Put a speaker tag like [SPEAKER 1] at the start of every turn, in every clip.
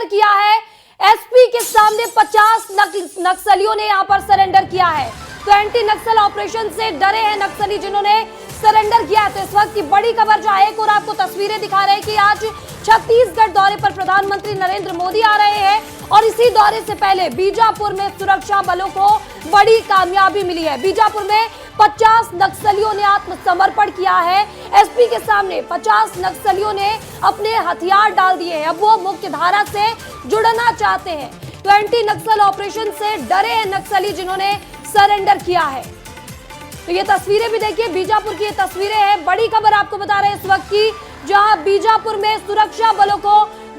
[SPEAKER 1] किया है। एसपी के सामने 50 नक्सलियों ने यहां पर सरेंडर किया है। तो एंटी नक्सल ऑपरेशन से डरे हैं नक्सली जिन्होंने सरेंडर किया है। तो इस वक्त की बड़ी खबर जो है, एक और आपको तस्वीरें दिखा रहे हैं कि आज छत्तीसगढ़ दौरे पर प्रधानमंत्री नरेंद्र मोदी आ रहे हैं और इसी दौरे से पहले बीजापुर में सुरक्षा बलों को बड़ी कामयाबी मिली है। बीजापुर में 50 नक्सलियों ने आत्मसमर्पण किया है। एसपी के सामने 50 नक्सलियों ने अपने हथियार डाल दिए हैं। अब वो मुख्य धारा से जुड़ना चाहते हैं। तो एंटी नक्सल ऑपरेशन से डरे हैं नक्सली जिन्होंने सरेंडर किया है। तो ये तस्वीरें भी देखिए, बीजापुर की ये तस्वीरें हैं। बड़ी खबर आपको बता रहे हैं इस वक्त की, जहां बीजापुर में सुरक्षा बलों को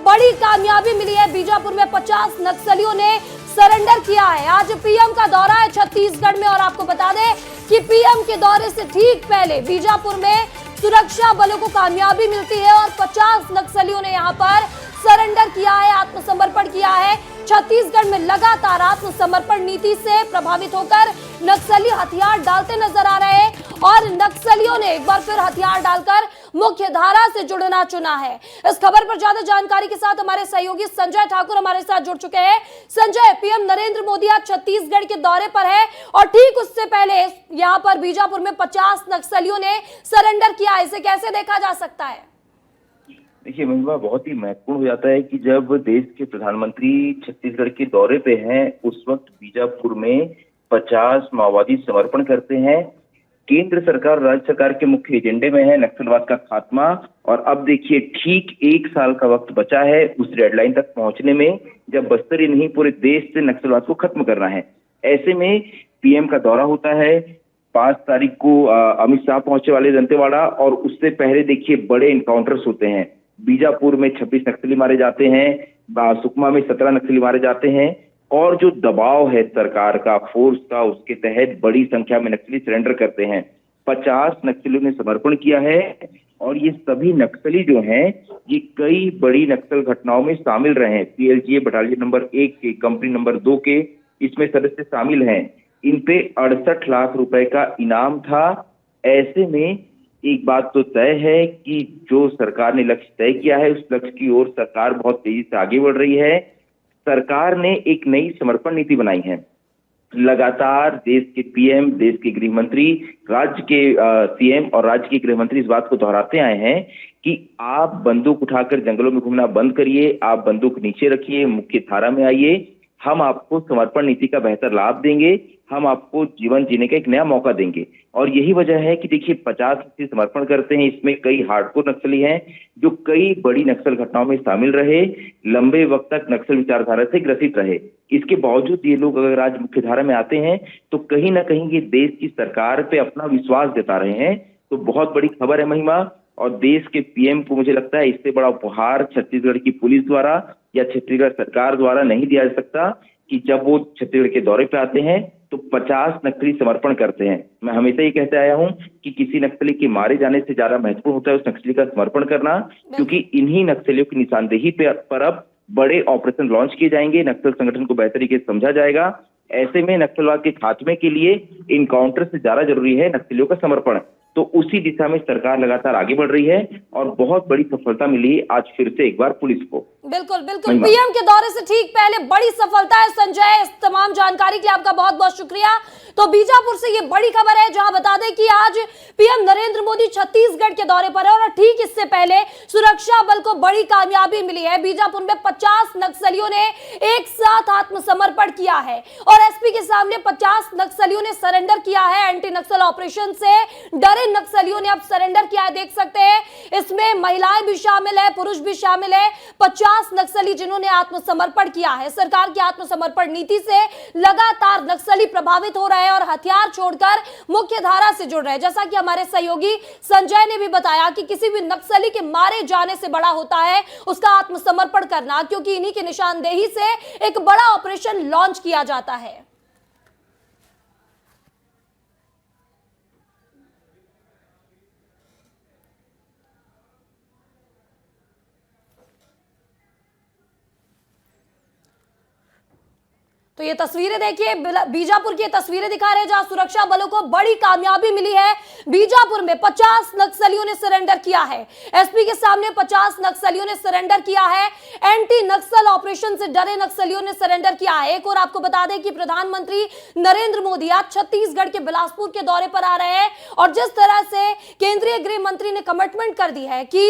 [SPEAKER 1] बड़ी कामयाबी मिली है। बीजापुर में 50 नक्सलियों ने सरेंडर किया है। आज पीएम का दौरा है छत्तीसगढ़ में और आपको बता दें कि पीएम के दौरे से ठीक पहले बीजापुर में सुरक्षा बलों को कामयाबी मिलती है और 50 नक्सलियों ने यहां पर सरेंडर किया है, आत्मसमर्पण किया है। छत्तीसगढ़ में लगातार आत्मसमर्पण नीति से प्रभावित होकर नक्सली हथियार डालते नजर आ रहे हैं और नक्सलियों ने एक बार फिर हथियार डालकर मुख्य धारा से जुड़ना चुना है। इस खबर पर ज्यादा जानकारी के साथ हमारे सहयोगी संजय ठाकुर हमारे साथ जुड़ चुके हैं। संजय, पीएम नरेंद्र मोदी आज छत्तीसगढ़ के दौरे पर है और ठीक उससे पहले यहां पर बीजापुर में 50 नक्सलियों ने सरेंडर किया। इसे कैसे देखा जा सकता है?
[SPEAKER 2] देखिए महिमा, बहुत ही महत्वपूर्ण हो जाता है कि जब देश के प्रधानमंत्री छत्तीसगढ़ के दौरे पे हैं, उस वक्त बीजापुर में 50 माओवादी समर्पण करते हैं। केंद्र सरकार, राज्य सरकार के मुख्य एजेंडे में है नक्सलवाद का खात्मा। और अब देखिए, ठीक 1 साल का वक्त बचा है उस डेडलाइन तक पहुंचने में, जब बस्तर ही नहीं पूरे देश से नक्सलवाद को खत्म करना है। ऐसे में पीएम का दौरा होता है। 5 तारीख को अमित शाह पहुंचे वाले दंतेवाड़ा, और उससे पहले देखिए बड़े इनकाउंटर्स होते हैं। बीजापुर में 26 नक्सली मारे जाते हैं, सुकमा में 17 नक्सली मारे जाते हैं। और जो दबाव है सरकार का, फोर्स का, उसके तहत बड़ी संख्या में नक्सली सरेंडर करते हैं। 50 नक्सलियों ने समर्पण किया है और ये सभी नक्सली जो हैं, ये कई बड़ी नक्सल घटनाओं में शामिल रहे हैं। पीएलजीए बटालियन नंबर 1 के, कंपनी नंबर 2 के इसमें सदस्य शामिल हैं। इन पे 68 लाख रुपए का इनाम था। ऐसे में एक बात तो तय है कि जो सरकार ने लक्ष्य तय किया है, उस लक्ष्य की ओर सरकार बहुत तेजी से आगे बढ़ रही है। सरकार ने एक नई समर्पण नीति बनाई है। लगातार देश के पीएम, देश के गृह मंत्री, राज्य के सीएम और राज्य के गृह मंत्री इस बात को दोहराते आए हैं कि आप बंदूक उठाकर जंगलों में घूमना बंद करिए, आप बंदूक नीचे रखिए, मुख्य धारा में आइए। हम आपको समर्पण नीति का बेहतर लाभ देंगे, हम आपको जीवन जीने का एक नया मौका देंगे। और यही वजह है कि देखिए 50 नक्सली समर्पण करते हैं। इसमें कई हार्डकोर नक्सली हैं जो कई बड़ी नक्सल घटनाओं में शामिल रहे, लंबे वक्त तक नक्सल विचारधारा से ग्रसित रहे। इसके बावजूद ये लोग अगर आज मुख्य धारा में आते हैं तो कहीं ना कहीं ये देश की सरकार पे अपना विश्वास जता रहे हैं। तो बहुत बड़ी खबर है महिमा, और देश के पीएम को मुझे लगता है इससे बड़ा उपहार छत्तीसगढ़ की पुलिस द्वारा या छत्तीसगढ़ सरकार द्वारा नहीं दिया जा सकता कि जब वो छत्तीसगढ़ के दौरे पे आते हैं तो 50 नक्सली समर्पण करते हैं। मैं हमेशा ये कहते आया हूं कि किसी नक्सली के मारे जाने से ज्यादा महत्वपूर्ण होता है उस नक्सली का समर्पण करना, क्योंकि इन्हीं नक्सलियों की निशानदेही पर अब बड़े ऑपरेशन लॉन्च किए जाएंगे, नक्सल संगठन को बेहतर तरीके से समझा जाएगा। ऐसे में नक्सलवाद के खात्मे के लिए इनकाउंटर से ज्यादा जरूरी है नक्सलियों का समर्पण। तो उसी दिशा में सरकार लगातार आगे बढ़ रही है और बहुत बड़ी सफलता मिली आज फिर से एक बार पुलिस को।
[SPEAKER 1] बिल्कुल बिल्कुल, पीएम के दौरे से ठीक पहले बड़ी सफलता है। संजय, इस तमाम जानकारी के लिए आपका बहुत बहुत शुक्रिया। तो बीजापुर से ये बड़ी खबर है, जहां बता दें कि आज पीएम नरेंद्र मोदी छत्तीसगढ़ के दौरे पर है और ठीक इससे पहले सुरक्षा बल को बड़ी कामयाबी मिली है। बीजापुर में 50 नक्सलियों ने एक साथ आत्मसमर्पण किया है और एसपी के सामने 50 नक्सलियों ने सरेंडर किया है। एंटी नक्सल ऑपरेशन से डरे नक्सलियों ने अब सरेंडर किया है। देख सकते हैं इसमें महिलाएं भी शामिल है, पुरुष भी शामिल है। 50 नक्सली जिन्होंने आत्मसमर्पण किया है। सरकार की आत्मसमर्पण नीति से लगातार नक्सली प्रभावित हो रहे हैं और हथियार छोड़कर मुख्य धारा से जुड़ रहे हैं। जैसा कि हमारे सहयोगी संजय ने भी बताया कि किसी भी नक्सली के मारे जाने से बड़ा होता है उसका आत्मसमर्पण करना, क्योंकि इन्हीं की निशानदेही से एक बड़ा ऑपरेशन लॉन्च किया जाता है। तो ये तस्वीरें देखिए, बीजापुर की ये तस्वीरें दिखा रहे हैं जहां सुरक्षा बलों को बड़ी कामयाबी मिली है। बीजापुर में 50 नक्सलियों ने सरेंडर किया है। एसपी के सामने 50 नक्सलियों ने सरेंडर किया है। एंटी नक्सल ऑपरेशन से डरे नक्सलियों ने सरेंडर किया है। एक और आपको बता दें कि प्रधानमंत्री नरेंद्र मोदी आज छत्तीसगढ़ के बिलासपुर के दौरे पर आ रहे हैं और जिस तरह से केंद्रीय गृह मंत्री ने कमिटमेंट कर दी है कि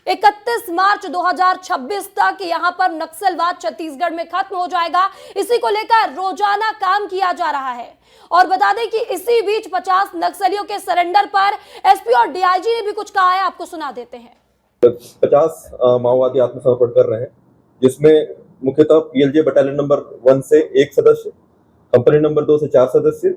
[SPEAKER 1] 31 मार्च 2026 तक यहां पर नक्सलवाद छत्तीसगढ़ में खत्म हो जाएगा, इसी को लेकर रोजाना काम किया जा रहा है। और बता दें कि इसी बीच 50 नक्सलियों के सरेंडर पर एसपी और डीआईजी ने भी कुछ कहा है, आपको सुना देते हैं।
[SPEAKER 3] 50 माओवादी आत्मसमर्पण कर रहे हैं, जिसमें मुख्यतः पीएलजे बटालियन नंबर 1 से 1 सदस्य, कंपनी नंबर 2 से 4 सदस्य,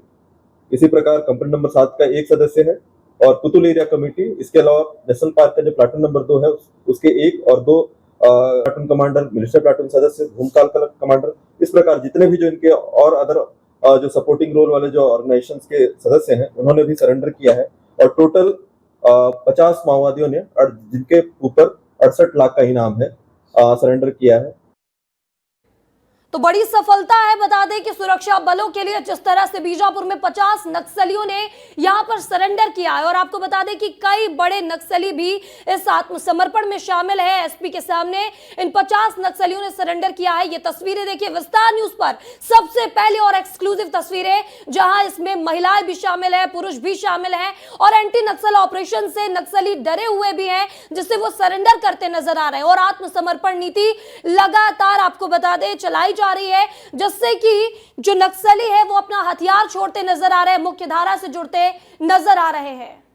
[SPEAKER 3] इसी प्रकार कंपनी नंबर 7 का 1 सदस्य है और पुतुल एरिया कमेटी, इसके अलावा नेशनल पार्क का जो प्लाटून नंबर 2 है उसके 1 और 2 प्लाटून कमांडर, मिलिशिया प्लाटून सदस्य, भूमकाल कमांडर, इस प्रकार जितने भी जो इनके और अदर जो सपोर्टिंग रोल वाले जो ऑर्गेनाइजेशंस के सदस्य हैं उन्होंने भी सरेंडर किया है। और टोटल 50 माओवादियों ने, जिनके ऊपर 68 लाख का इनाम है, सरेंडर किया है।
[SPEAKER 1] तो बड़ी सफलता है। बता दें कि सुरक्षा बलों के लिए जिस तरह से बीजापुर में 50 नक्सलियों ने यहां पर सरेंडर किया है और आपको बता दें कि कई बड़े नक्सली भी इस आत्मसमर्पण में शामिल है। एसपी के सामने इन 50 नक्सलियों ने सरेंडर किया है। ये तस्वीरें देखिए विस्तार न्यूज पर, सबसे पहले और एक्सक्लूसिव तस्वीरें, जहां इसमें महिलाएं भी शामिल है, पुरुष भी शामिल है और एंटी नक्सल ऑपरेशन से नक्सली डरे हुए भी हैं, जिससे वो सरेंडर करते नजर आ रहे हैं। और आत्मसमर्पण नीति लगातार आपको बता दें चलाई जा रही है, जिससे कि जो नक्सली है वो अपना हथियार छोड़ते नजर आ रहे हैं, मुख्य धारा से जुड़ते नजर आ रहे हैं।